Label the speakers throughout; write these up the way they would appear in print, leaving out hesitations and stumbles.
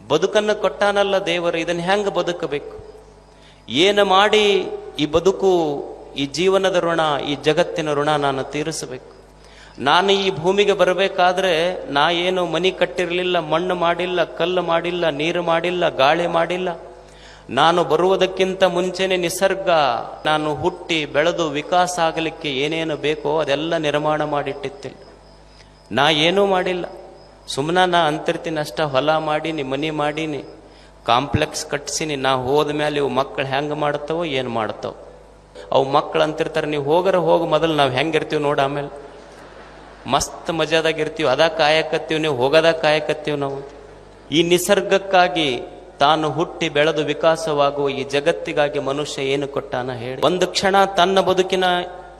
Speaker 1: ಬದುಕನ್ನು ಕೊಟ್ಟಾನಲ್ಲ ದೇವರು, ಇದನ್ನು ಹೆಂಗೆ ಬದುಕಬೇಕು, ಏನು ಮಾಡಿ ಈ ಬದುಕು, ಈ ಜೀವನದ ಋಣ, ಈ ಜಗತ್ತಿನ ಋಣ ನಾನು ತೀರಿಸಬೇಕು. ನಾನು ಈ ಭೂಮಿಗೆ ಬರಬೇಕಾದ್ರೆ ನಾ ಏನು ಮನೆ ಕಟ್ಟಿರಲಿಲ್ಲ, ಮಣ್ಣು ಮಾಡಿಲ್ಲ, ಕಲ್ಲು ಮಾಡಿಲ್ಲ, ನೀರು ಮಾಡಿಲ್ಲ, ಗಾಳಿ ಮಾಡಿಲ್ಲ. ನಾನು ಬರುವುದಕ್ಕಿಂತ ಮುಂಚೆನೆ ನಿಸರ್ಗ ನಾನು ಹುಟ್ಟಿ ಬೆಳೆದು ವಿಕಾಸ ಆಗಲಿಕ್ಕೆ ಏನೇನು ಬೇಕೋ ಅದೆಲ್ಲ ನಿರ್ಮಾಣ ಮಾಡಿಟ್ಟಿತ್ತಿಲ್ಲ. ನಾ ಏನೂ ಮಾಡಿಲ್ಲ, ಸುಮ್ಮನೆ ನಾ ಅಂತಿರ್ತೀನಿ ಅಷ್ಟ. ಹೊಲ ಮಾಡೀನಿ, ಮನೆ ಮಾಡೀನಿ, ಕಾಂಪ್ಲೆಕ್ಸ್ ಕಟ್ಸೀನಿ. ನಾ ಹೋದ ಮೇಲೆ ಇವು ಮಕ್ಕಳು ಹೆಂಗೆ ಮಾಡ್ತಾವೋ ಏನು ಮಾಡ್ತಾವ. ಅವು ಮಕ್ಕಳು ಅಂತಿರ್ತಾರೆ, ನೀವು ಹೋಗಿ ಮೊದಲು ನಾವು ಹೆಂಗಿರ್ತೀವಿ ನೋಡಿ, ಆಮೇಲೆ ಮಸ್ತ್ ಮಜಾದಾಗಿರ್ತೀವಿ. ಅದ ಕಾಯಕತ್ತೀವಿ, ನೀವು ಹೋಗೋದ ಕಾಯಕತ್ತೀವಿ ನಾವು. ಈ ನಿಸರ್ಗಕ್ಕಾಗಿ ತಾನು ಹುಟ್ಟಿ ಬೆಳೆದು ವಿಕಾಸವಾಗುವ ಈ ಜಗತ್ತಿಗಾಗಿ ಮನುಷ್ಯ ಏನು ಕೊಟ್ಟಾನ ಹೇಳಿ. ಒಂದು ಕ್ಷಣ ತನ್ನ ಬದುಕಿನ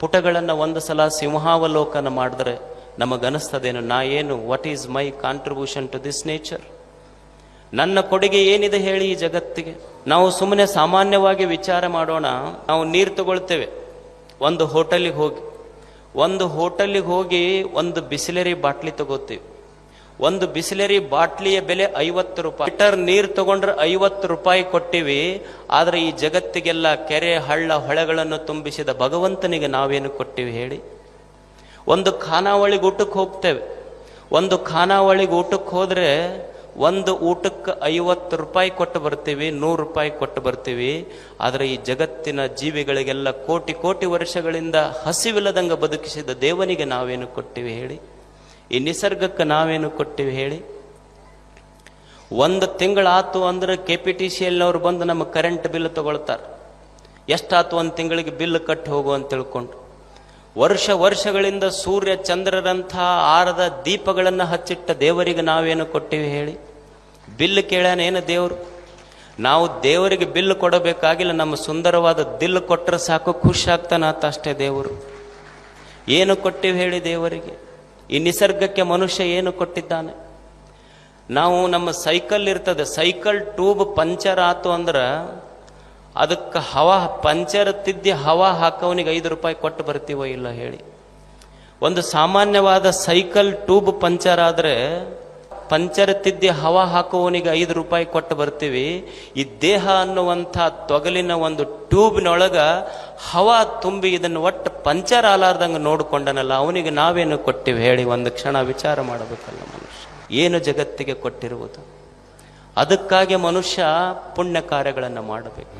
Speaker 1: ಪುಟಗಳನ್ನು ಒಂದು ಸಲ ಸಿಂಹಾವಲೋಕನ ಮಾಡಿದ್ರೆ ನಮಗನಿಸ್ತದೇನು, ನಾ ಏನು, what is my contribution to this nature, ನನ್ನ ಕೊಡುಗೆ ಏನಿದೆ ಹೇಳಿ ಈ ಜಗತ್ತಿಗೆ. ನಾವು ಸುಮ್ಮನೆ ಸಾಮಾನ್ಯವಾಗಿ ವಿಚಾರ ಮಾಡೋಣ. ನಾವು ನೀರು ತಗೊಳ್ತೇವೆ, ಒಂದು ಹೋಟೆಲಿಗೆ ಹೋಗಿ ಒಂದು ಬಿಸ್ಲೆರಿ ಬಾಟ್ಲಿ ತಗೋತೀವಿ. ಒಂದು ಬಿಸ್ಲೆರಿ ಬಾಟ್ಲಿಯ ಬೆಲೆ 50 ರೂಪಾಯಿ. ಲೀಟರ್ ನೀರು ತಗೊಂಡ್ರೆ 50 ರೂಪಾಯಿ ಕೊಟ್ಟಿವಿ. ಆದರೆ ಈ ಜಗತ್ತಿಗೆಲ್ಲ ಕೆರೆ, ಹಳ್ಳ, ಹೊಳೆಗಳನ್ನು ತುಂಬಿಸಿದ ಭಗವಂತನಿಗೆ ನಾವೇನು ಕೊಟ್ಟಿವಿ ಹೇಳಿ. ಒಂದು ಖಾನಾವಳಿಗೆ ಊಟಕ್ಕೆ ಹೋಗ್ತೇವೆ. ಒಂದು ಖಾನಾವಳಿಗೆ ಊಟಕ್ಕೆ ಹೋದ್ರೆ ಒಂದು ಊಟಕ್ಕೆ 50 ರೂಪಾಯಿ ಕೊಟ್ಟು ಬರ್ತೀವಿ, 100 ರೂಪಾಯಿ ಕೊಟ್ಟು ಬರ್ತೀವಿ. ಆದರೆ ಈ ಜಗತ್ತಿನ ಜೀವಿಗಳಿಗೆಲ್ಲ ಕೋಟಿ ಕೋಟಿ ವರ್ಷಗಳಿಂದ ಹಸಿವಿಲ್ಲದಂಗೆ ಬದುಕಿಸಿದ ದೇವನಿಗೆ ನಾವೇನು ಕೊಟ್ಟಿವಿ ಹೇಳಿ. ಈ ನಿಸರ್ಗಕ್ಕೆ ನಾವೇನು ಕೊಟ್ಟಿವಿ ಹೇಳಿ. ಒಂದು ತಿಂಗಳಾತು ಅಂದ್ರೆ KPTCLನವ್ರು ಬಂದು ನಮ್ಮ ಕರೆಂಟ್ ಬಿಲ್ ತಗೊಳ್ತಾರೆ. ಎಷ್ಟಾತು ಒಂದು ತಿಂಗಳಿಗೆ ಬಿಲ್ ಕಟ್ಟಿ ಹೋಗು ಅಂತ ತಿಳ್ಕೊಂಡು. ವರ್ಷಗಳಿಂದ ಸೂರ್ಯ ಚಂದ್ರರಂಥ ಆರದ ದೀಪಗಳನ್ನು ಹಚ್ಚಿಟ್ಟ ದೇವರಿಗೆ ನಾವೇನು ಕೊಟ್ಟಿವಿ ಹೇಳಿ. ಬಿಲ್ ಕೇಳ್ಯಾನ ಏನು ದೇವರು? ನಾವು ದೇವರಿಗೆ ಬಿಲ್ ಕೊಡಬೇಕಾಗಿಲ್ಲ, ನಮ್ಮ ಸುಂದರವಾದ ದಿಲ್ ಕೊಟ್ಟರೆ ಸಾಕು, ಖುಷಿ ಆಗ್ತಾನಾತ ಅಷ್ಟೇ ದೇವರು. ಏನು ಕೊಟ್ಟಿವಿ ಹೇಳಿ ದೇವರಿಗೆ? ಈ ನಿಸರ್ಗಕ್ಕೆ ಮನುಷ್ಯ ಏನು ಕೊಟ್ಟಿದ್ದಾನೆ? ನಾವು ನಮ್ಮ ಸೈಕಲ್ ಇರ್ತದೆ, ಸೈಕಲ್ ಟ್ಯೂಬ್ ಪಂಚರ್ ಆತು ಅಂದ್ರೆ ಅದಕ್ಕೆ ಪಂಚರ್ ತಿದ್ದಿ ಹವಾ ಹಾಕೋನಿಗೆ 5 ರೂಪಾಯಿ ಕೊಟ್ಟು ಬರ್ತೀವೋ ಇಲ್ಲ ಹೇಳಿ. ಒಂದು ಸಾಮಾನ್ಯವಾದ ಸೈಕಲ್ ಟ್ಯೂಬ್ ಪಂಚರ್ ಆದರೆ ಪಂಚರ್ ತಿದ್ದಿ ಹವಾ ಹಾಕುವವನಿಗೆ 5 ರೂಪಾಯಿ ಕೊಟ್ಟು ಬರ್ತೀವಿ. ಈ ದೇಹ ಅನ್ನುವಂಥ ತೊಗಲಿನ ಒಂದು ಟ್ಯೂಬ್ನೊಳಗ ಹವಾ ತುಂಬಿ ಇದನ್ನು ಒಟ್ಟು ಪಂಚರ್ ಆಲಾರ್ದಂಗೆ ನೋಡ್ಕೊಂಡನಲ್ಲ, ಅವನಿಗೆ ನಾವೇನು ಕೊಟ್ಟಿವಿ ಹೇಳಿ? ಒಂದು ಕ್ಷಣ ವಿಚಾರ ಮಾಡಬೇಕಲ್ಲ ಮನುಷ್ಯ ಏನು ಜಗತ್ತಿಗೆ ಕೊಟ್ಟಿರುವುದು. ಅದಕ್ಕಾಗಿ ಮನುಷ್ಯ ಪುಣ್ಯ ಕಾರ್ಯಗಳನ್ನು ಮಾಡಬೇಕು.